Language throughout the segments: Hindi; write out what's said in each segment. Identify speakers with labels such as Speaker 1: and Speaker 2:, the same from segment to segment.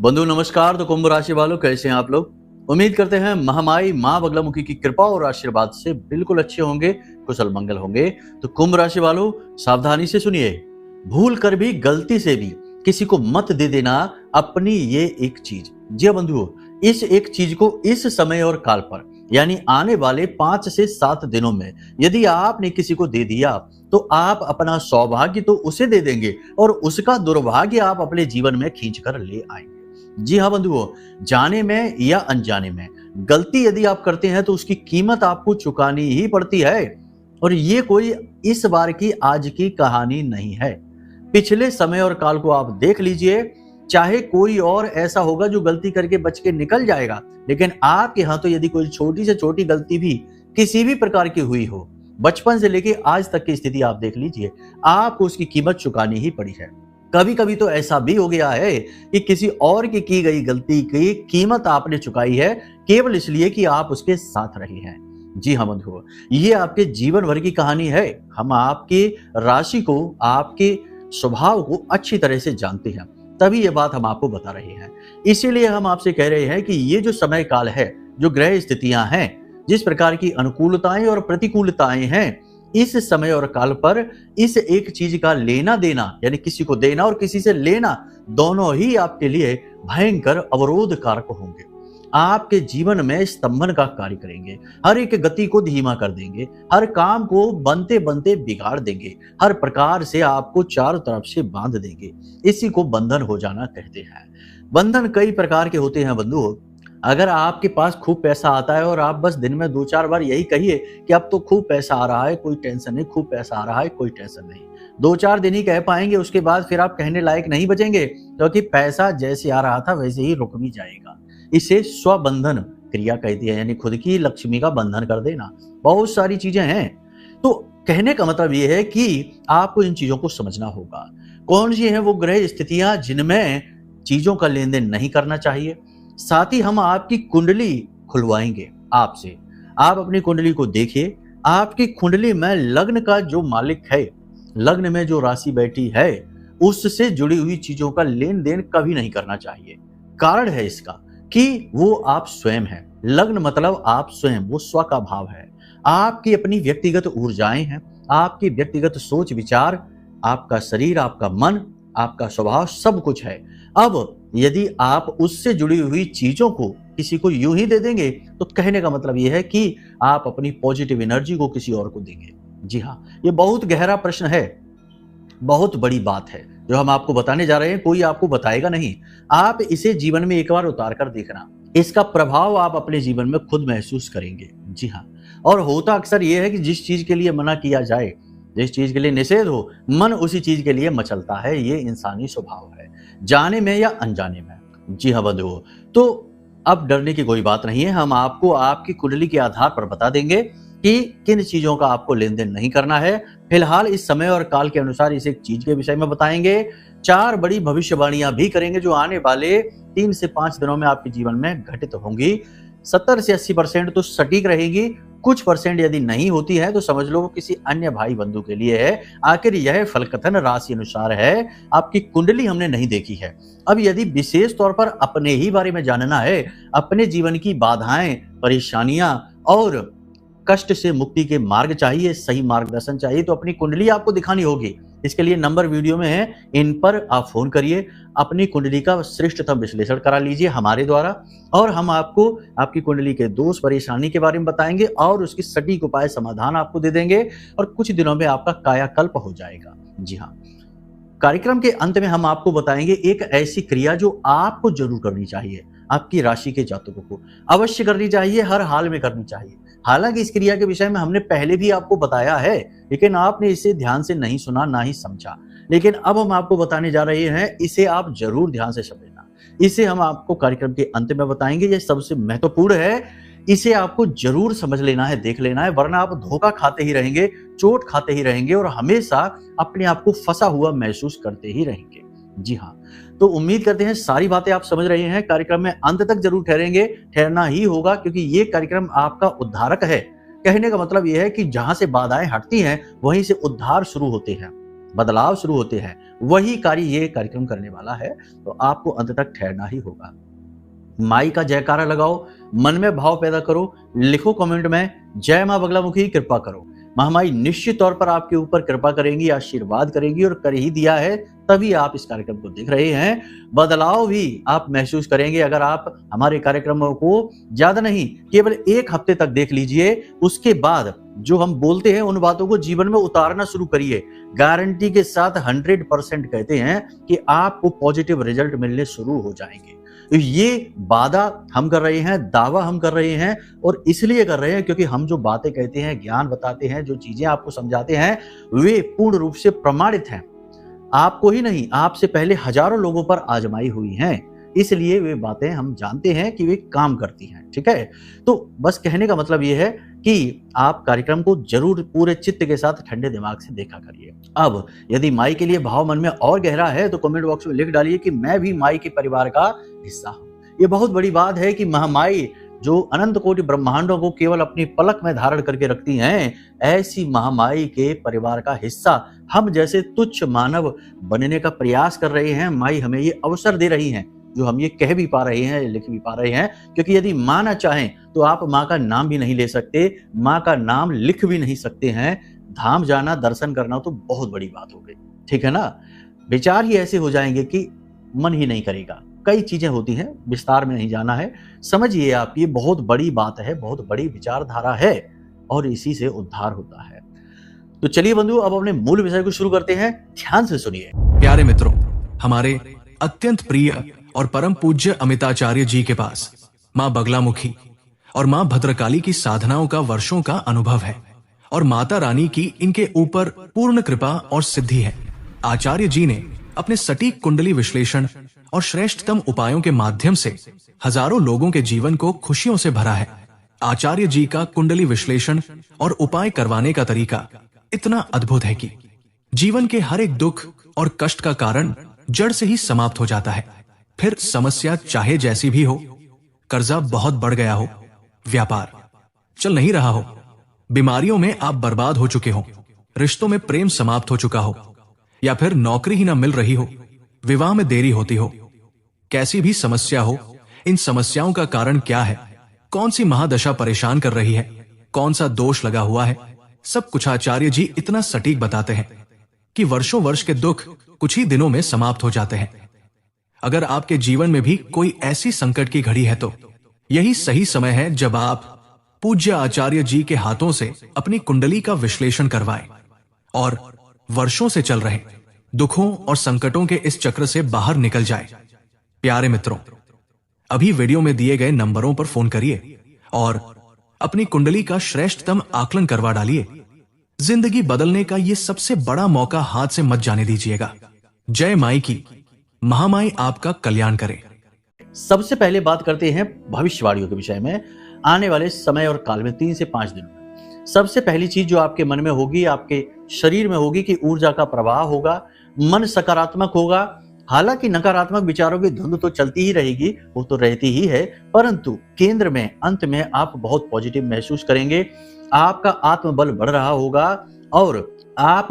Speaker 1: बंधु नमस्कार। तो कुंभ राशि वालों, कैसे हैं आप लोग? उम्मीद करते हैं महामाई मां बगलामुखी की कृपा और आशीर्वाद से बिल्कुल अच्छे होंगे, कुशल मंगल होंगे। तो कुंभ राशि वालों, सावधानी से सुनिए। भूल कर भी, गलती से भी किसी को मत दे देना अपनी ये एक चीज। जी हाँ बंधुओं, इस एक चीज को इस समय और काल पर, यानी आने वाले 5 से 7 दिनों में यदि आपने किसी को दे दिया तो आप अपना सौभाग्य तो उसे दे देंगे और उसका दुर्भाग्य आप अपने जीवन में खींच कर ले आएंगे। जी हाँ बंधुओं, जाने में या अनजाने में गलती यदि आप करते हैं तो उसकी कीमत आपको चुकानी ही पड़ती है। और ये कोई इस बार की आज की कहानी नहीं है। पिछले समय और काल को आप देख लीजिए, चाहे कोई और ऐसा होगा जो गलती करके बच के निकल जाएगा, लेकिन आपके यहाँ तो यदि कोई छोटी से छोटी गलती भी किसी भी प्रकार की हुई हो, बचपन से लेके आज तक की स्थिति आप देख लीजिए, आपको उसकी कीमत चुकानी ही पड़ी है। कभी कभी तो ऐसा भी हो गया है कि किसी और की गई गलती की कीमत आपने चुकाई है, केवल इसलिए कि आप उसके साथ रहे हैं। जी हाँ बंधुओं, ये आपके जीवन भर की कहानी है। हम आपके राशि को, आपके स्वभाव को अच्छी तरह से जानते हैं, तभी ये बात हम आपको बता रहे हैं। इसीलिए हम आपसे कह रहे हैं कि ये जो समय काल है, जो ग्रह स्थितियां हैं, जिस प्रकार की अनुकूलताएं और प्रतिकूलताएं हैं, इस समय और काल पर इस एक चीज का लेना देना, यानी किसी को देना और किसी से लेना, दोनों ही आपके लिए भयंकर अवरोध कारक होंगे। आपके जीवन में स्तंभन का कार्य करेंगे, हर एक गति को धीमा कर देंगे, हर काम को बनते बनते बिगाड़ देंगे, हर प्रकार से आपको चारों तरफ से बांध देंगे। इसी को बंधन हो जाना कहते हैं। बंधन कई प्रकार के होते हैं बंधुओं। अगर आपके पास खूब पैसा आता है और आप बस दिन में 2-4 बार यही कहिए कि अब तो खूब पैसा आ रहा है, कोई टेंशन नहीं, खूब पैसा आ रहा है, कोई टेंशन नहीं, 2-4 दिन ही कह पाएंगे, उसके बाद फिर आप कहने लायक नहीं बचेंगे, क्योंकि पैसा जैसे आ रहा था वैसे ही रुक भी जाएगा। इसे स्वबंधन क्रिया कहती है, यानी खुद की लक्ष्मी का बंधन कर देना। बहुत सारी चीजें हैं। तो कहने का मतलब यह है कि आपको इन चीजों को समझना होगा। कौन सी है वो ग्रह स्थितियां जिनमें चीजों का लेन देन नहीं करना चाहिए। साथ ही हम आपकी कुंडली खुलवाएंगे आपसे। आप अपनी कुंडली को देखिए। आपकी कुंडली में लग्न का जो मालिक है, लग्न में जो राशि बैठी है, उससे जुड़ी हुई चीजों का लेन देन कभी नहीं करना चाहिए। कारण है इसका कि वो आप स्वयं हैं। लग्न मतलब आप स्वयं, वो स्व का भाव है। आपकी अपनी व्यक्तिगत ऊर्जाएं हैं, आपकी व्यक्तिगत सोच विचार, आपका शरीर, आपका मन, आपका स्वभाव, सब कुछ है। अब यदि आप उससे जुड़ी हुई चीजों को किसी को यूं ही दे देंगे तो कहने का मतलब यह है कि आप अपनी पॉजिटिव एनर्जी को किसी और को देंगे। जी हाँ, ये बहुत गहरा प्रश्न है, बहुत बड़ी बात है जो हम आपको बताने जा रहे हैं। कोई आपको बताएगा नहीं, आप इसे जीवन में एक बार उतार कर देखना। इसका प्रभाव आप अपने जीवन में खुद महसूस करेंगे। जी हाँ, और होता अक्सर यह है कि जिस चीज के लिए मना किया जाए, जिस चीज के लिए निषेध हो, मन उसी चीज के लिए मचलता है। ये इंसानी स्वभाव है, जाने में या अनजाने में। जी हाँ बंधुओं, तो अब डरने की कोई बात नहीं है। हम आपको आपकी कुंडली के आधार पर बता देंगे कि किन चीजों का आपको लेन देन नहीं करना है। फिलहाल इस समय और काल के अनुसार इस एक चीज के विषय में बताएंगे। 4 बड़ी भविष्यवाणियां भी करेंगे जो आने वाले 3 से 5 दिनों में आपके जीवन में घटित होंगी। 70 से 80% तो सटीक रहेगी। कुछ परसेंट यदि नहीं होती है तो समझ लो वो किसी अन्य भाई बंधु के लिए है। आखिर यह फलकथन राशि अनुसार है, आपकी कुंडली हमने नहीं देखी है। अब यदि विशेष तौर पर अपने ही बारे में जानना है, अपने जीवन की बाधाएं, परेशानियां और कष्ट से मुक्ति के मार्ग चाहिए, सही मार्गदर्शन चाहिए, तो अपनी कुंडली आपको दिखानी होगी। इसके लिए नंबर वीडियो में है, इन पर आप फोन करिए, अपनी कुंडली का श्रेष्ठतम विश्लेषण करा लीजिए हमारे द्वारा, और हम आपको आपकी कुंडली के दोष परेशानी के बारे में बताएंगे और उसकी सटीक उपाय समाधान आपको दे देंगे, और कुछ दिनों में आपका कायाकल्प हो जाएगा। जी हाँ, कार्यक्रम के अंत में हम आपको बताएंगे एक ऐसी क्रिया जो आपको जरूर करनी चाहिए। आपकी राशि के जातकों को अवश्य करनी चाहिए, हर हाल में करनी चाहिए। हालांकि इस क्रिया के विषय में हमने पहले भी आपको बताया है, लेकिन आपने इसे ध्यान से नहीं सुना, ना ही समझा। लेकिन अब हम आपको बताने जा रहे हैं, इसे आप जरूर ध्यान से समझना। इसे हम आपको कार्यक्रम के अंत में बताएंगे। यह सबसे महत्वपूर्ण है, इसे आपको जरूर समझ लेना है, देख लेना है, वरना आप धोखा खाते ही रहेंगे, चोट खाते ही रहेंगे और हमेशा अपने आप को फंसा हुआ महसूस करते ही रहेंगे। जी हाँ, तो उम्मीद करते हैं सारी बातें आप समझ रहे हैं। कार्यक्रम में अंत तक जरूर ठहरेंगे, ठहरना ही होगा, क्योंकि ये कार्यक्रम आपका उद्धारक है। कहने का मतलब यह है कि जहां से बाधाएं हटती हैं वहीं से उद्धार शुरू होते हैं। बदलाव शुरू होते हैं, वही कार्य ये कार्यक्रम करने वाला है। तो आपको अंत तक ठहरना ही होगा। माई का जयकारा लगाओ, मन में भाव पैदा करो, लिखो कमेंट में जय मां बगलामुखी कृपा करो। महामाई निश्चित तौर पर आपके ऊपर कृपा करेंगी, आशीर्वाद करेंगी, और कर ही दिया है, तभी आप इस कार्यक्रम को देख रहे हैं। बदलाव भी आप महसूस करेंगे अगर आप हमारे कार्यक्रमों को ज्यादा नहीं, केवल 1 हफ्ते तक देख लीजिए। उसके बाद जो हम बोलते हैं उन बातों को जीवन में उतारना शुरू करिए। गारंटी के साथ 100% कहते हैं कि आपको पॉजिटिव रिजल्ट मिलने शुरू हो जाएंगे। तो ये वादा हम कर रहे हैं, दावा हम कर रहे हैं, और इसलिए कर रहे हैं क्योंकि हम जो बातें कहते हैं, ज्ञान बताते हैं, जो चीजें आपको समझाते हैं, वे पूर्ण रूप से प्रमाणित हैं। आपको ही नहीं, आपसे पहले हजारों लोगों पर आजमाई हुई हैं, इसलिए वे बातें हम जानते हैं कि वे काम करती हैं। ठीक है, तो बस कहने का मतलब ये है कि आप कार्यक्रम को जरूर पूरे चित्त के साथ ठंडे दिमाग से देखा करिए। अब यदि माई के लिए भाव मन में और गहरा है तो कमेंट बॉक्स में लिख डालिए कि मैं भी माई के परिवार का हिस्सा हूं। ये बहुत बड़ी बात है कि महामाई जो अनंत कोटि ब्रह्मांडों को केवल अपनी पलक में धारण करके रखती हैं, ऐसी महामाई के परिवार का हिस्सा हम जैसे तुच्छ मानव बनने का प्रयास कर रहे हैं। माई हमें ये अवसर दे रही हैं, जो हम ये कह भी पा रहे हैं, लिख भी पा रहे हैं, क्योंकि यदि मां ना चाहें तो आप मां का नाम भी नहीं ले सकते, मां का नाम लिख भी नहीं सकते हैं। धाम जाना, दर्शन करना तो बहुत बड़ी बात हो गई। ठीक है ना, विचार ही ऐसे हो जाएंगे कि मन ही नहीं करेगा। कई चीजें होती हैं, विस्तार में नहीं जाना है, समझिए आप, ये बहुत बड़ी बात है, बहुत बड़ी विचारधारा है, और इसी से उद्धार होता है। तो चलिए बंधु, अब अपने मूल विषय को शुरू करते हैं, ध्यान से सुनिए।
Speaker 2: प्यारे मित्रों, हमारे अत्यंत प्रिय और परम पूज्य अमिताचार्य जी के पास मां बगलामुखी और मां भद्रकाली की साधनाओं का वर्षों का अनुभव है, और माता रानी की इनके ऊपर पूर्ण कृपा और सिद्धि है। आचार्य जी ने अपने सटीक कुंडली विश्लेषण और श्रेष्ठतम उपायों के माध्यम से हजारों लोगों के जीवन को खुशियों से भरा है। आचार्य जी का कुंडली विश्लेषण और उपाय करवाने का तरीका इतना अद्भुत है कि जीवन के हर एक दुख और कष्ट का कारण जड़ से ही समाप्त हो जाता है। फिर समस्या चाहे जैसी भी हो, कर्जा बहुत बढ़ गया हो, व्यापार चल नहीं रहा हो, बीमारियों में आप बर्बाद हो चुके हो, रिश्तों में प्रेम समाप्त हो चुका हो, या फिर नौकरी ही ना मिल रही हो, विवाह में देरी होती हो, कैसी भी समस्या हो, इन समस्याओं का कारण क्या है, कौन सी महादशा परेशान कर रही है, कौन सा दोष लगा हुआ है, सब कुछ आचार्य जी इतना सटीक बताते हैं कि वर्षों वर्ष के दुख कुछ ही दिनों में समाप्त हो जाते हैं। अगर आपके जीवन में भी कोई ऐसी संकट की घड़ी है तो यही सही समय है जब आप पूज्य आचार्य जी के हाथों से अपनी कुंडली का विश्लेषण करवाएं और वर्षों से चल रहे दुखों और संकटों के इस चक्र से बाहर निकल जाए। प्यारे मित्रों, अभी वीडियो में दिए गए नंबरों पर फोन करिए और अपनी कुंडली का श्रेष्ठतम आकलन करवा डालिए। जिंदगी बदलने का ये सबसे बड़ा मौका हाथ से मत जाने दीजिएगा। जय माई की, महामाई आपका कल्याण करे।
Speaker 1: सबसे पहले बात करते हैं भविष्यवाणियों के विषय में। आने वाले समय और काल में 3 से 5 दिनों में सबसे पहली चीज जो आपके मन में होगी, आपके शरीर में होगी, कि ऊर्जा का प्रवाह होगा, मन सकारात्मक होगा। हालांकि नकारात्मक विचारों की धुंध तो चलती ही रहेगी, वो तो रहती ही है, परंतु केंद्र में, अंत में आप बहुत पॉजिटिव महसूस करेंगे। आपका आत्मबल बढ़ रहा होगा और आप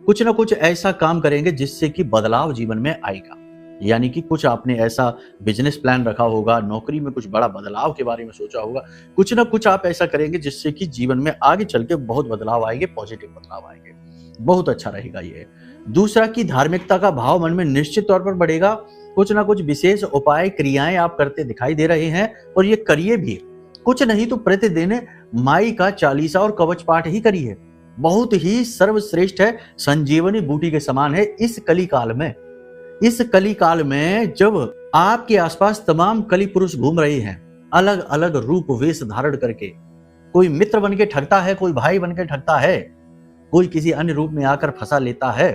Speaker 1: कुछ ना कुछ ऐसा काम करेंगे जिससे कि बदलाव जीवन में आएगा। यानी कि कुछ आपने ऐसा बिजनेस प्लान रखा होगा, नौकरी में कुछ बड़ा बदलाव के बारे में सोचा होगा, कुछ ना कुछ आप ऐसा करेंगे जिससे कि जीवन में आगे चल के बहुत बदलाव आएंगे, पॉजिटिव बदलाव आएंगे। बहुत अच्छा रहेगा ये। दूसरा कि धार्मिकता का भाव मन में निश्चित तौर पर बढ़ेगा। कुछ ना कुछ विशेष उपाय, क्रियाएं आप करते दिखाई दे रहे हैं, और ये करिए भी। कुछ नहीं तो प्रतिदिन माई का चालीसा और कवच पाठ ही करिए। बहुत ही सर्वश्रेष्ठ है, संजीवनी बूटी के समान है इस कली काल में। इस कली काल में जब आपके आसपास तमाम कली पुरुष घूम रहे हैं, अलग अलग रूप वेश धारण करके, कोई मित्र बन के ठगता है, कोई भाई बन के ठगता है, कोई किसी अन्य रूप में आकर फंसा लेता है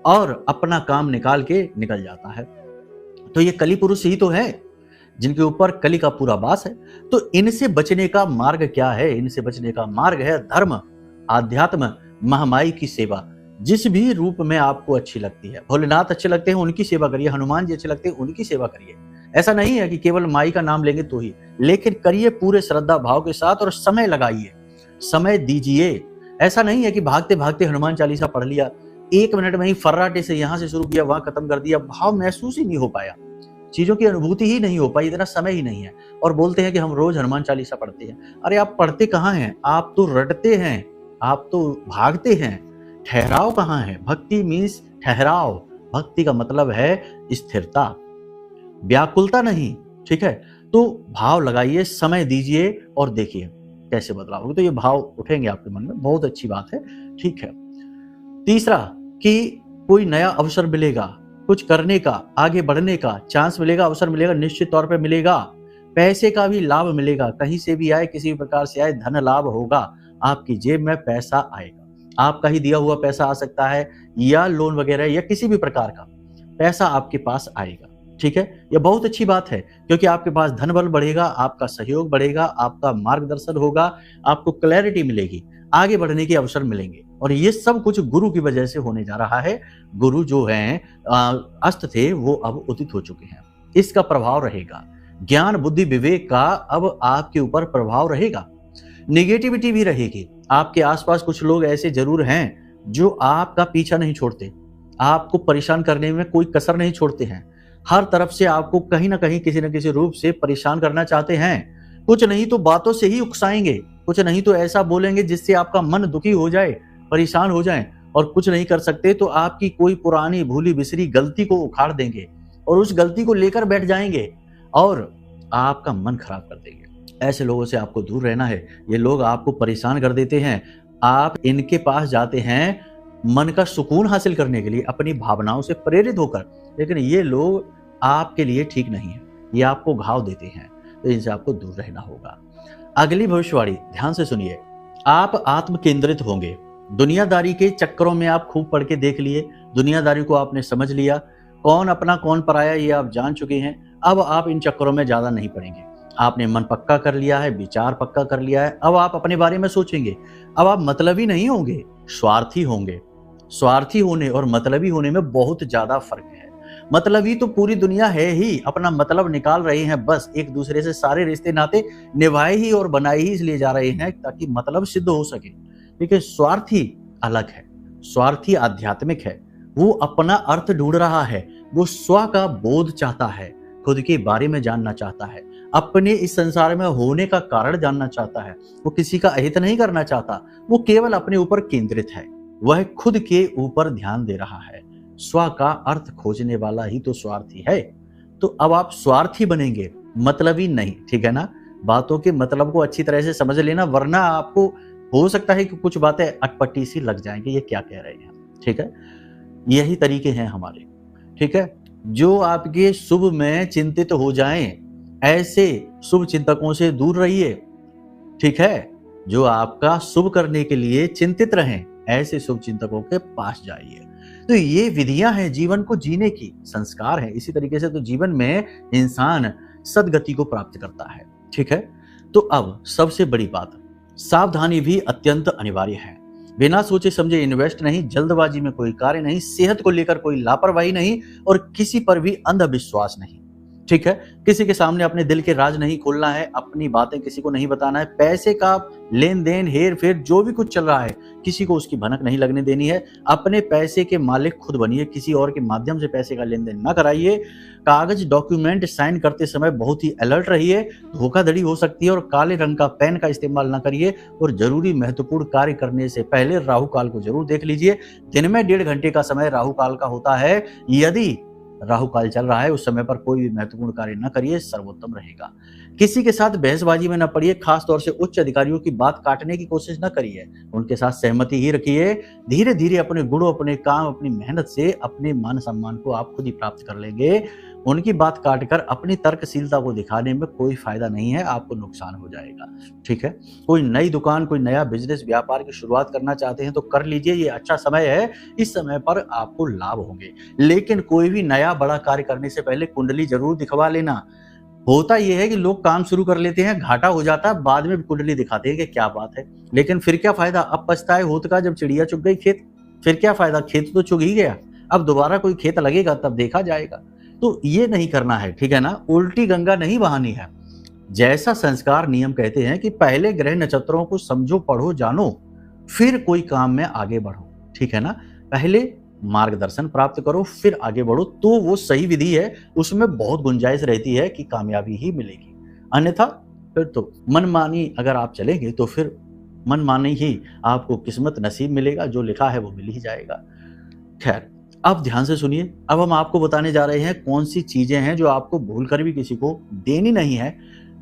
Speaker 1: और अपना काम निकाल के निकल जाता है। तो ये कली पुरुष ही तो है जिनके ऊपर कली का पूरा वास है। तो इनसे बचने का मार्ग क्या है? इनसे बचने का मार्ग है धर्म, आध्यात्म, महामाई की सेवा। जिस भी रूप में आपको अच्छी लगती है, भोलेनाथ अच्छे लगते हैं उनकी सेवा करिए, हनुमान जी अच्छे लगते हैं उनकी सेवा करिए। ऐसा नहीं है कि केवल माई का नाम लेंगे तो ही, लेकिन करिए पूरे श्रद्धा भाव के साथ और समय लगाइए, समय दीजिए। ऐसा नहीं है कि भागते भागते हनुमान चालीसा पढ़ लिया, 1 मिनट में ही फर्राटे से यहाँ से शुरू किया, वहां खत्म कर दिया, भाव महसूस ही नहीं हो पाया, चीजों की अनुभूति ही नहीं हो पाई, इतना समय ही नहीं है। और बोलते हैं कि हम रोज हनुमान चालीसा पढ़ते हैं। अरे आप पढ़ते कहाँ हैं? आप तो रटते हैं, आप तो भागते हैं। ठहराव कहाँ है? भक्ति मीन्स ठहराव। भक्ति का मतलब है स्थिरता, व्याकुलता नहीं। ठीक है, तो भाव लगाइए, समय दीजिए और देखिए कैसे बदलाव होगा। तो ये भाव उठेंगे आपके मन में, बहुत अच्छी बात है। ठीक है, तीसरा कि कोई नया अवसर मिलेगा, कुछ करने का, आगे बढ़ने का चांस मिलेगा, अवसर मिलेगा, निश्चित तौर पे मिलेगा। पैसे का भी लाभ मिलेगा, कहीं से भी आए, किसी भी प्रकार से आए, धन लाभ होगा। आपकी जेब में पैसा आएगा, आपका ही दिया हुआ पैसा आ सकता है, या लोन वगैरह या किसी भी प्रकार का पैसा आपके पास आएगा। ठीक है, यह बहुत अच्छी बात है, क्योंकि आपके पास धन बल बढ़ेगा, आपका सहयोग बढ़ेगा, आपका मार्गदर्शन होगा, आपको क्लैरिटी मिलेगी, आगे बढ़ने के अवसर मिलेंगे। और ये सब कुछ गुरु की वजह से होने जा रहा है। गुरु जो हैं अस्त थे, वो अब उदित हो चुके हैं, इसका प्रभाव रहेगा। ज्ञान बुद्धि विवेक का अब आपके ऊपर प्रभाव रहेगा। निगेटिविटी भी रहेगी। आपके आसपास कुछ लोग ऐसे जरूर हैं जो आपका पीछा नहीं छोड़ते, आपको परेशान करने में कोई कसर नहीं छोड़ते हैं, हर तरफ से आपको कहीं ना कहीं किसी न किसी रूप से परेशान करना चाहते हैं। कुछ नहीं तो बातों से ही उकसाएंगे, कुछ नहीं तो ऐसा बोलेंगे जिससे आपका मन दुखी हो जाए, परेशान हो जाए। और कुछ नहीं कर सकते तो आपकी कोई पुरानी भूली बिसरी गलती को उखाड़ देंगे और उस गलती को लेकर बैठ जाएंगे और आपका मन खराब कर देंगे। ऐसे लोगों से आपको दूर रहना है। ये लोग आपको परेशान कर देते हैं, आप इनके पास जाते हैं मन का सुकून हासिल करने के लिए, अपनी भावनाओं से प्रेरित होकर, लेकिन ये लोग आपके लिए ठीक नहीं है, ये आपको घाव देते हैं, तो इनसे आपको दूर रहना होगा। अगली भविष्यवाणी ध्यान से सुनिए। आप आत्म केंद्रित होंगे। दुनियादारी के चक्करों में आप खूब पढ़ के देख लिए, दुनियादारी को आपने समझ लिया, कौन अपना कौन पराया ये आप जान चुके हैं। अब आप इन चक्करों में ज्यादा नहीं पड़ेंगे। आपने मन पक्का कर लिया है, विचार पक्का कर लिया है, अब आप अपने बारे में सोचेंगे। अब आप मतलबी नहीं होंगे, स्वार्थी होंगे। स्वार्थी होने और मतलबी होने में बहुत ज्यादा फर्क है। मतलबी तो पूरी दुनिया है ही, अपना मतलब निकाल रहे हैं, बस एक दूसरे से सारे रिश्ते नाते निभाए ही और बनाए ही इसलिए जा रहे हैं ताकि मतलब सिद्ध हो सके। लेकिन स्वार्थी अलग है, स्वार्थी आध्यात्मिक है, वो अपना अर्थ ढूंढ रहा है, वो स्व का बोध चाहता है, खुद के बारे में जानना चाहता है, अपने इस संसार में होने का कारण जानना चाहता है। वो किसी का अहित नहीं करना चाहता, वो केवल अपने ऊपर केंद्रित है, वह खुद के ऊपर ध्यान दे रहा है। स्व का अर्थ खोजने वाला ही तो स्वार्थी है। तो अब आप स्वार्थी बनेंगे, मतलबी नहीं। ठीक है ना, बातों के मतलब को अच्छी तरह से समझ लेना, वरना आपको हो सकता है कि कुछ बातें अटपटी सी लग जाएंगी, ये क्या कह रहे हैं। ठीक है, यही तरीके हैं हमारे। ठीक है, जो आपके शुभ में चिंतित हो जाएं, ऐसे शुभ चिंतकों से दूर रहिए। ठीक है, जो आपका शुभ करने के लिए चिंतित रहें, ऐसे शुभ चिंतकों के पास जाइए। तो ये विधियां हैं जीवन को जीने की, संस्कार है। इसी तरीके से तो जीवन में इंसान सदगति को प्राप्त करता है। ठीक है, तो अब सबसे बड़ी बात, सावधानी भी अत्यंत अनिवार्य है। बिना सोचे समझे इन्वेस्ट नहीं, जल्दबाजी में कोई कार्य नहीं, सेहत को लेकर कोई लापरवाही नहीं और किसी पर भी अंधविश्वास नहीं। ठीक है, किसी के सामने अपने दिल के राज नहीं खोलना है, अपनी बातें किसी को नहीं बताना है, पैसे का लेन देन हेर फेर जो भी कुछ चल रहा है किसी को उसकी भनक नहीं लगने देनी है। अपने पैसे के मालिक खुद बनिए, किसी और के माध्यम से पैसे का लेन देन ना कराइए। कागज डॉक्यूमेंट साइन करते समय बहुत ही अलर्ट रहिए, धोखाधड़ी हो सकती है। और काले रंग का पेन का इस्तेमाल ना करिए। और जरूरी महत्वपूर्ण कार्य करने से पहले राहु काल को जरूर देख लीजिए। दिन में 1.5 घंटे का समय राहु काल का होता है, यदि राहु काल चल रहा है उस समय पर कोई भी महत्वपूर्ण कार्य न करिए, सर्वोत्तम रहेगा। किसी के साथ बहसबाजी में न पड़िए, खास तौर से उच्च अधिकारियों की बात काटने की कोशिश न करिए, उनके साथ सहमति ही रखिए। धीरे धीरे अपने गुणों, अपने काम, अपनी मेहनत से अपने मान सम्मान को आप खुद ही प्राप्त कर लेंगे। उनकी बात काटकर अपनी तर्कशीलता को दिखाने में कोई फायदा नहीं है, आपको नुकसान हो जाएगा। ठीक है, कोई नई दुकान, कोई नया बिजनेस, व्यापार की शुरुआत करना चाहते हैं तो कर लीजिए, ये अच्छा समय है, इस समय पर आपको लाभ होंगे। लेकिन कोई भी नया बड़ा कार्य करने से पहले कुंडली जरूर दिखवा लेना। होता यह है कि लोग काम शुरू कर लेते हैं, घाटा हो जाता है, बाद में कुंडली दिखाते हैं कि क्या बात है, लेकिन फिर क्या फायदा। अब पछताए होत का जब चिड़िया चुग गई खेत, फिर क्या फायदा, खेत तो चुग ही गया, अब दोबारा कोई खेत लगेगा तब देखा जाएगा। तो ये नहीं करना है। ठीक है ना, उल्टी गंगा नहीं बहानी है। जैसा संस्कार नियम कहते हैं कि पहले ग्रह नक्षत्रों को समझो, पढ़ो, जानो, फिर कोई काम में आगे बढ़ो। ठीक है ना, पहले मार्गदर्शन प्राप्त करो, फिर आगे बढ़ो, तो वो सही विधि है, उसमें बहुत गुंजाइश रहती है कि कामयाबी ही मिलेगी। अन्यथा फिर तो मनमानी अगर आप चलेंगे तो फिर मनमानी ही आपको किस्मत नसीब मिलेगा, जो लिखा है वो मिल ही जाएगा। खैर, अब ध्यान से सुनिए, अब हम आपको बताने जा रहे हैं कौन सी चीजें हैं जो आपको भूलकर भी किसी को देनी नहीं है,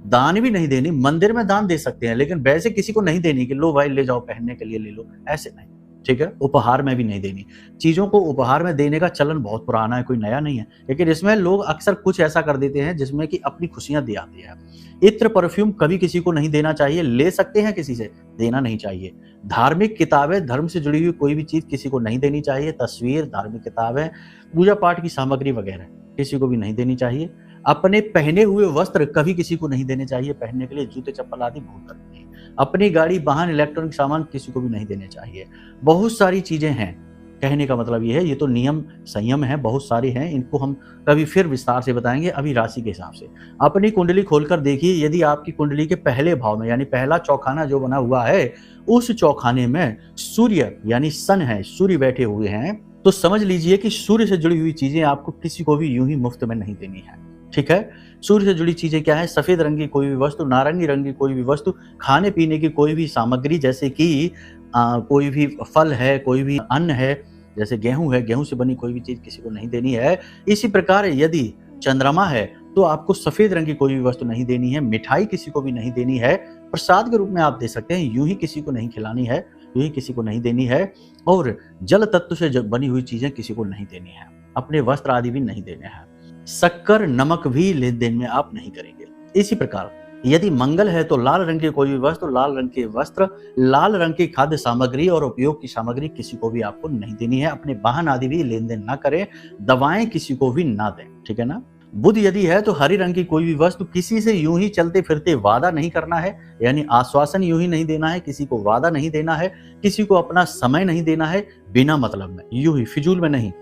Speaker 1: दान भी नहीं देनी। मंदिर में दान दे सकते हैं, लेकिन वैसे किसी को नहीं देनी कि लो भाई ले जाओ पहनने के लिए ले लो, ऐसे नहीं, ठीक है। उपहार में भी नहीं देनी। चीजों को उपहार में देने का चलन बहुत पुराना है, कोई नया नहीं है, लेकिन इसमें लोग अक्सर कुछ ऐसा कर देते हैं जिसमें कि अपनी खुशियां दे आती है। इत्र परफ्यूम कभी किसी को नहीं देना चाहिए, ले सकते हैं किसी से, देना नहीं चाहिए। धार्मिक किताबें, धर्म से जुड़ी हुई कोई भी चीज किसी को नहीं देनी चाहिए। तस्वीर, धार्मिक किताबें, पूजा पाठ की सामग्री वगैरह किसी को भी नहीं देनी चाहिए। अपने पहने हुए वस्त्र कभी किसी को नहीं देने चाहिए पहनने के लिए, जूते चप्पल आदि भूल कर नहीं। अपनी गाड़ी, वाहन, इलेक्ट्रॉनिक सामान किसी को भी नहीं देने चाहिए। बहुत सारी चीजें हैं, कहने का मतलब ये है, ये तो नियम संयम है, बहुत सारी हैं, इनको हम कभी फिर विस्तार से बताएंगे। अभी राशि के हिसाब से अपनी कुंडली खोलकर देखिए, यदि आपकी कुंडली के पहले भाव में यानी पहला चौखाना जो बना हुआ है, उस चौखाने में सूर्य यानी सन है, सूर्य बैठे हुए हैं, तो समझ लीजिए कि सूर्य से जुड़ी हुई चीजें आपको किसी को भी यूं ही मुफ्त में नहीं देनी है, ठीक है। सूर्य से जुड़ी चीजें क्या है? सफेद रंग की कोई भी वस्तु, नारंगी रंग की कोई भी वस्तु, खाने पीने की कोई भी सामग्री, जैसे कि कोई भी फल है, कोई भी अन्न है, जैसे गेहूं है, गेहूं से बनी कोई भी चीज किसी को नहीं देनी है। इसी प्रकार यदि चंद्रमा है तो आपको सफेद रंग की कोई भी वस्तु नहीं देनी है। मिठाई किसी को भी नहीं देनी है, प्रसाद के रूप में आप दे सकते हैं, यूं ही किसी को नहीं खिलानी है, यूं ही किसी को नहीं देनी है। और जल तत्व से बनी हुई चीजें किसी को नहीं देनी है, अपने वस्त्र आदि भी नहीं देने हैं। शक्कर, नमक भी लेन देन में आप नहीं करेंगे। इसी प्रकार यदि मंगल है तो लाल रंग की कोई भी वस्तु, लाल रंग के वस्त्र, लाल रंग की खाद्य सामग्री और उपयोग की सामग्री किसी को भी आपको नहीं देनी है। अपने वाहन आदि भी लेन देन ना करें, दवाएं किसी को भी ना दें, ठीक है ना। बुध यदि है तो हरी रंग की कोई भी वस्तु, किसी से यूं ही चलते फिरते वादा नहीं करना है, यानी आश्वासन यूं ही नहीं देना है, किसी को वादा नहीं देना है, किसी को अपना समय नहीं देना है बिना मतलब में, यूं ही फिजूल में नहीं।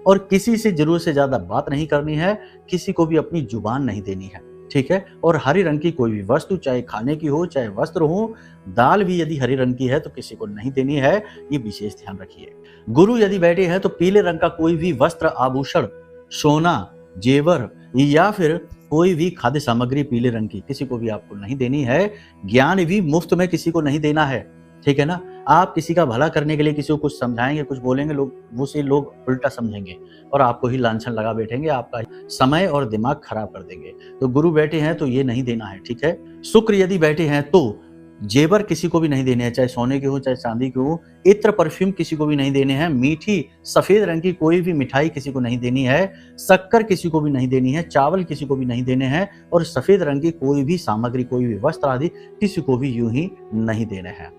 Speaker 1: और किसी से जरूरत से ज्यादा बात नहीं करनी है, किसी को भी अपनी जुबान नहीं देनी है, ठीक है। और हरी रंग की कोई भी वस्तु, चाहे खाने की हो चाहे वस्त्र हो, दाल भी यदि हरी रंग की है तो किसी को नहीं देनी है, ये विशेष ध्यान रखिए। गुरु यदि बैठे हैं तो पीले रंग का कोई भी वस्त्र, आभूषण, सोना, जेवर या फिर कोई भी खाद्य सामग्री पीले रंग की किसी को भी आपको नहीं देनी है। ज्ञान भी मुफ्त में किसी को नहीं देना है, ठीक है ना। आप किसी का भला करने के लिए किसी को कुछ समझाएंगे, कुछ बोलेंगे, लोग उसे लोग उल्टा समझेंगे और आपको ही लांछन लगा बैठेंगे, आपका समय और दिमाग खराब कर देंगे। तो गुरु बैठे हैं तो ये नहीं देना है, ठीक है। शुक्र यदि बैठे हैं तो जेवर किसी को भी नहीं देने हैं, चाहे सोने के हो चाहे चांदी के हो। इत्र, परफ्यूम किसी को भी नहीं देने हैं। मीठी सफेद रंग की कोई भी मिठाई किसी को नहीं देनी है। शक्कर किसी को भी नहीं देनी है। चावल किसी को भी नहीं देने हैं। और सफेद रंग की कोई भी सामग्री, कोई भी वस्त्र आदि किसी को भी यूं ही नहीं देने हैं।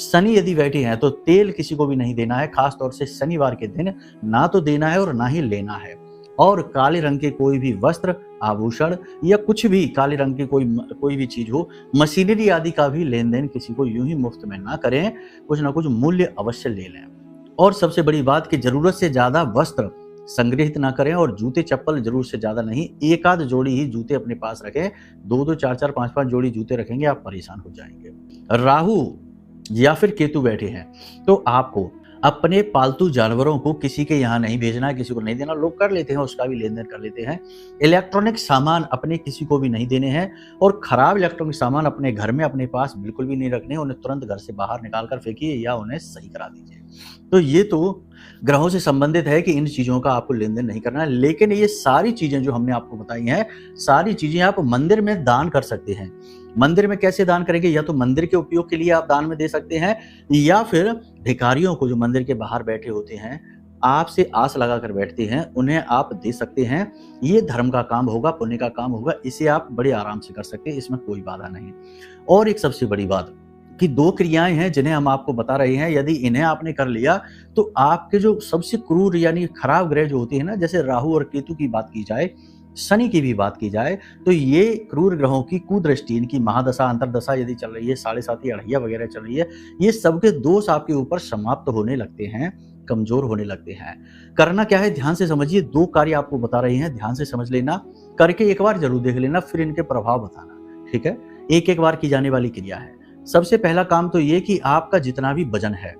Speaker 1: शनि यदि बैठे हैं तो तेल किसी को भी नहीं देना है, खासतौर से शनिवार के दिन ना तो देना है और ना ही लेना है। और काले रंग के कोई भी वस्त्र, आभूषण या कुछ भी काले रंग की कोई भी चीज हो, मशीनरी आदि का भी लेन देन किसी को यूं ही मुफ्त में ना करें, कुछ ना कुछ मूल्य अवश्य ले लें। और सबसे बड़ी बात कि जरूरत से ज्यादा वस्त्र संग्रहित ना करें और जूते चप्पल जरूरत से ज्यादा नहीं, एक आध जोड़ी ही जूते अपने पास रखें। 2-2, 4-4, 5-5 जोड़ी जूते रखेंगे आप परेशान हो जाएंगे। राहु या फिर केतु बैठे हैं तो आपको अपने पालतू जानवरों को किसी के यहाँ नहीं भेजना है, किसी को नहीं देना। लोग कर लेते हैं, उसका भी लेन देन कर लेते हैं। इलेक्ट्रॉनिक सामान अपने किसी को भी नहीं देने हैं और खराब इलेक्ट्रॉनिक सामान अपने घर में अपने पास बिल्कुल भी नहीं रखने, उन्हें तुरंत घर से बाहर निकाल कर फेंकिए या उन्हें सही करा दीजिए। तो ये तो ग्रहों से संबंधित है कि इन चीजों का आपको लेन देन नहीं करना है। लेकिन ये सारी चीजें जो हमने आपको बताई हैं, सारी चीजें आप मंदिर में दान कर सकते हैं। मंदिर में कैसे दान करेंगे? या तो मंदिर के उपयोग के लिए आप दान में दे सकते हैं, या फिर भिखारियों को जो मंदिर के बाहर बैठे होते हैं, आपसे आस लगा कर बैठते हैं, उन्हें आप दे सकते हैं। ये धर्म का काम होगा, पुण्य का काम होगा, इसे आप बड़े आराम से कर सकते हैं, इसमें कोई बाधा नहीं। और एक सबसे बड़ी बात कि 2 क्रियाएं हैं जिन्हें हम आपको बता रहे हैं, यदि इन्हें आपने कर लिया तो आपके जो सबसे क्रूर यानी खराब ग्रह जो होते हैं ना, जैसे राहु और केतु की बात की जाए, शनि की भी बात की जाए, तो ये क्रूर ग्रहों की कुदृष्टि, इनकी महादशा अंतरदशा यदि चल रही है, 7.5 अढ़ैया वगैरह चल रही है, ये सबके दोष आपके ऊपर समाप्त होने लगते हैं, कमजोर होने लगते हैं। करना क्या है, ध्यान से समझिए। 2 कार्य आपको बता रहे हैं, ध्यान से समझ लेना, करके एक बार जरूर देख लेना, फिर इनके प्रभाव बताना, ठीक है। एक बार की जाने वाली क्रिया है। सबसे पहला काम तो ये कि आपका जितना भी वजन है,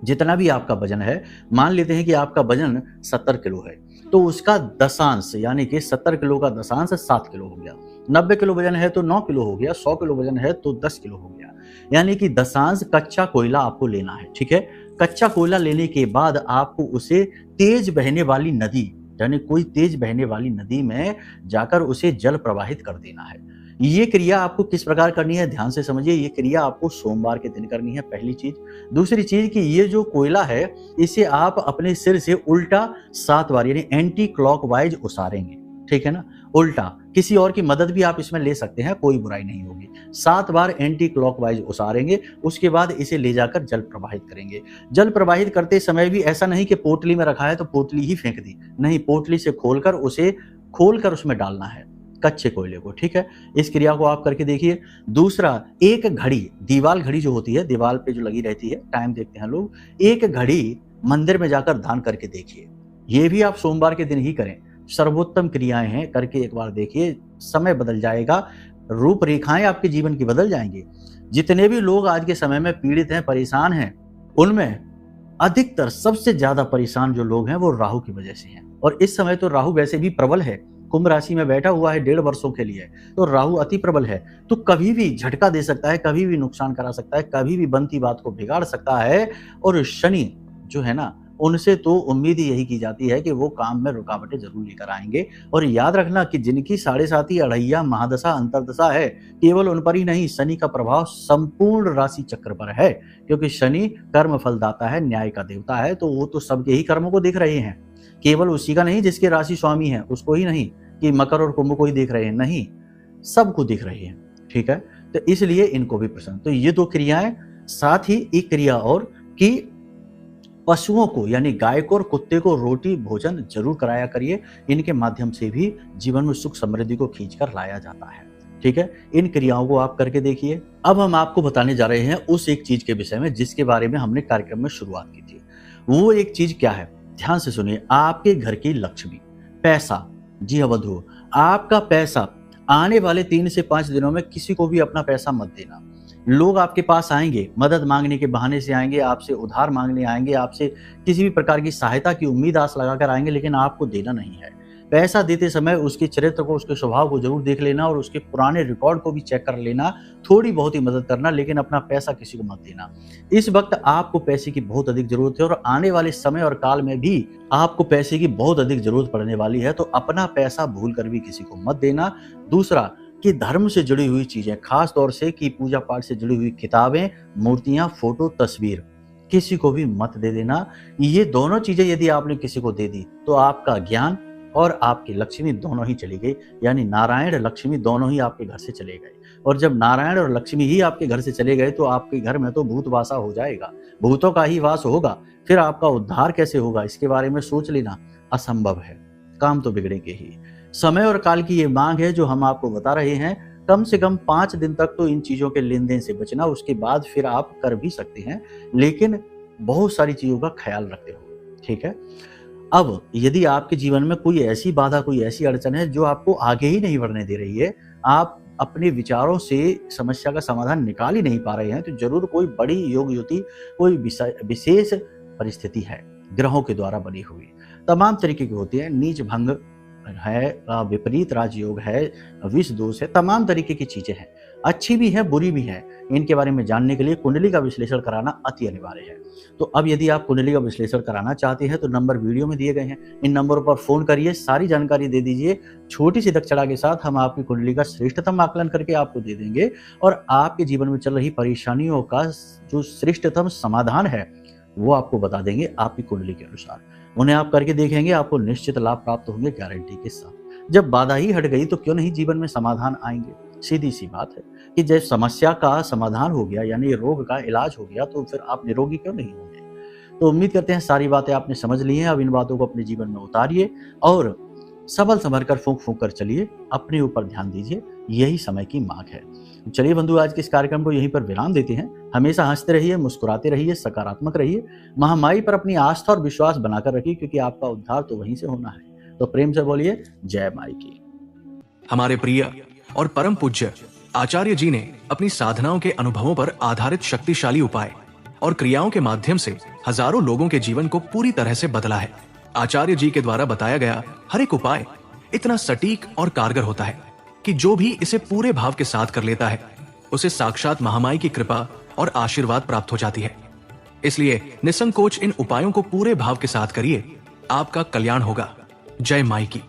Speaker 1: जितना भी आपका वजन है, मान लेते हैं कि आपका वजन 70 किलो है, तो उसका दशांश यानी कि 70 किलो का दशांश 7 किलो हो गया। 90 किलो वजन है तो 9 किलो हो गया, 100 किलो वजन है तो 10 किलो हो गया। यानी कि दशांश कच्चा कोयला आपको लेना है, ठीक है। कच्चा कोयला लेने के बाद आपको उसे तेज बहने वाली नदी, यानी कोई तेज बहने वाली नदी में जाकर उसे जल प्रवाहित कर देना है। ये क्रिया आपको किस प्रकार करनी है, ध्यान से समझिए। ये क्रिया आपको सोमवार के दिन करनी है, पहली चीज। दूसरी चीज कि ये जो कोयला है, इसे आप अपने सिर से उल्टा 7 बार यानी एंटी क्लॉकवाइज उसारेंगे, ठीक है ना। उल्टा, किसी और की मदद भी आप इसमें ले सकते हैं, कोई बुराई नहीं होगी। 7 बार एंटी क्लॉकवाइज उसारेंगे, उसके बाद इसे ले जाकर जल प्रवाहित करेंगे। जल प्रवाहित करते समय भी ऐसा नहीं कि पोटली में रखा है तो पोटली ही फेंक दी, नहीं, पोटली से खोलकर उसमें डालना है कच्चे कोयले को, ठीक है। इस क्रिया को आप करके देखिए। दूसरा, एक घड़ी, दीवाल घड़ी जो होती है, दीवाल पे जो लगी रहती है, टाइम देखते हैं लोग, एक घड़ी मंदिर में जाकर दान करके देखिए। ये भी आप सोमवार के दिन ही करें। सर्वोत्तम क्रियाएं हैं, करके एक बार देखिए, समय बदल जाएगा, रूपरेखाएं आपके जीवन की बदल जाएंगी। जितने भी लोग आज के समय में पीड़ित हैं, परेशान हैं, उनमें अधिकतर सबसे ज्यादा परेशान जो लोग हैं वो राहु की वजह से हैं। और इस समय तो राहु वैसे भी प्रबल है, कुंभ राशि में बैठा हुआ है 1.5 वर्षों के लिए, तो राहु अति प्रबल है, तो कभी भी झटका दे सकता है, कभी भी नुकसान करा सकता है, कभी भी बनती बात को बिगाड़ सकता है। और शनि जो है ना, उनसे तो उम्मीद ही यही की जाती है कि वो काम में रुकावटें जरूर लेकर आएंगे। और याद रखना कि जिनकी 7.5 अढ़ैया महादशा अंतरदशा है, केवल उन पर ही नहीं, शनि का प्रभाव संपूर्ण राशि चक्र पर है, क्योंकि शनि कर्म फलदाता है, न्याय का देवता है, तो वो तो सबके ही कर्मों को देख रहे हैं, केवल उसी का नहीं जिसके राशि स्वामी है उसको ही नहीं, कि मकर और कुंभ को ही देख रहे हैं, नहीं, सबको देख रहे हैं, ठीक है। तो इसलिए इनको भी प्रसन्न। तो ये 2 क्रियाएं, साथ ही एक क्रिया और कि पशुओं को यानी गाय को और कुत्ते को रोटी भोजन जरूर कराया करिए। इनके माध्यम से भी जीवन में सुख समृद्धि को खींचकर लाया जाता है, ठीक है। इन क्रियाओं को आप करके देखिए। अब हम आपको बताने जा रहे हैं उस एक चीज के विषय में जिसके बारे में हमने कार्यक्रम में शुरुआत की थी। वो एक चीज क्या है, ध्यान से सुनिए। आपके घर की लक्ष्मी, पैसा, जी हाँ बंधु, आपका पैसा आने वाले 3 से 5 दिनों में किसी को भी अपना पैसा मत देना। लोग आपके पास आएंगे, मदद मांगने के बहाने से आएंगे, आपसे उधार मांगने आएंगे, आपसे किसी भी प्रकार की सहायता की उम्मीद आस लगाकर आएंगे, लेकिन आपको देना नहीं है। पैसा देते समय उसके चरित्र को, उसके स्वभाव को जरूर देख लेना और उसके पुराने रिकॉर्ड को भी चेक कर लेना, थोड़ी बहुत ही मदद करना, लेकिन अपना पैसा किसी को मत देना। इस वक्त आपको पैसे की बहुत अधिक जरूरत है और आने वाले समय और काल में भी आपको पैसे की बहुत अधिक जरूरत पड़ने वाली है, तो अपना पैसा भूल कर भी किसी को मत देना। दूसरा कि धर्म से जुड़ी हुई चीजें, खास तौर से कि पूजा पाठ से जुड़ी हुई किताबें, मूर्तियां, फोटो, तस्वीर किसी को भी मत दे देना। ये दोनों चीजें यदि आपने किसी को दे दी तो आपका ज्ञान और आपकी लक्ष्मी दोनों ही चली गई, यानी नारायण लक्ष्मी दोनों ही आपके घर से चले गए। और जब नारायण और लक्ष्मी ही आपके घर से चले गए तो आपके घर में तो भूत वासा हो जाएगा, भूतों का ही वास होगा। फिर आपका उद्धार कैसे होगा, इसके बारे में सोच लेना असंभव है, काम तो बिगड़ेंगे ही। समय और काल की ये मांग है जो हम आपको बता रहे हैं। कम से कम 5 दिन तक तो इन चीजों के लेन देन से बचना, उसके बाद फिर आप कर भी सकते हैं, लेकिन बहुत सारी चीजों का ख्याल रखते हो, ठीक है। अब यदि आपके जीवन में कोई ऐसी बाधा, कोई ऐसी अड़चन है जो आपको आगे ही नहीं बढ़ने दे रही है, आप अपने विचारों से समस्या का समाधान निकाल ही नहीं पा रहे हैं, तो जरूर कोई बड़ी योग युति, कोई विशेष परिस्थिति है ग्रहों के द्वारा बनी हुई। तमाम तरीके की होती है, नीच भंग है, विपरीत राजयोग है, विष दोष है, तमाम तरीके की चीजें हैं, अच्छी भी है, बुरी भी है। इनके बारे में जानने के लिए कुंडली का विश्लेषण कराना अति अनिवार्य है। तो अब यदि आप कुंडली का विश्लेषण कराना चाहते हैं तो नंबर वीडियो में दिए गए हैं, इन नंबरों पर फोन करिए, सारी जानकारी दे दीजिए। छोटी सी दक्षिणा के साथ हम आपकी कुंडली का श्रेष्ठतम आकलन करके आपको दे देंगे और आपके जीवन में चल रही परेशानियों का जो श्रेष्ठतम समाधान है वो आपको बता देंगे आपकी कुंडली के अनुसार। उन्हें आप करके देखेंगे, आपको निश्चित लाभ प्राप्त होंगे गारंटी के साथ। जब बाधा ही हट गई तो क्यों नहीं जीवन में समाधान आएंगे। सीधी सी बात है कि जब समस्या का समाधान हो गया, यानी रोग का इलाज हो गया, तो फिर आप निरोगी क्यों नहीं होंगे। तो उम्मीद करते हैं सारी बातें आपने समझ ली हैं। अब इन बातों को अपने जीवन में उतारिए और सबल संभल कर फूंक फूंक कर चलिए, अपने ऊपर ध्यान दीजिए, यही समय की मांग है। चलिए बंधु, आज के इस कार्यक्रम को यहीं पर विराम देते हैं। हमेशा हंसते रहिए, मुस्कुराते रहिए, सकारात्मक रहिए, महामाई पर अपनी आस्था और विश्वास बनाकर रखिए, क्योंकि आपका उद्धार तो वहीं से होना है। तो प्रेम से बोलिए जय माई की।
Speaker 2: हमारे प्रिय और परम पूज्य आचार्य जी ने अपनी साधनाओं के अनुभवों पर आधारित शक्तिशाली उपाय और क्रियाओं के माध्यम से हजारों लोगों के जीवन को पूरी तरह से बदला है। आचार्य जी के द्वारा बताया गया हर एक उपाय इतना सटीक और कारगर होता है कि जो भी इसे पूरे भाव के साथ कर लेता है उसे साक्षात महामाई की कृपा और आशीर्वाद प्राप्त हो जाती है। इसलिए निसंकोच इन उपायों को पूरे भाव के साथ करिए, आपका कल्याण होगा। जय माई की।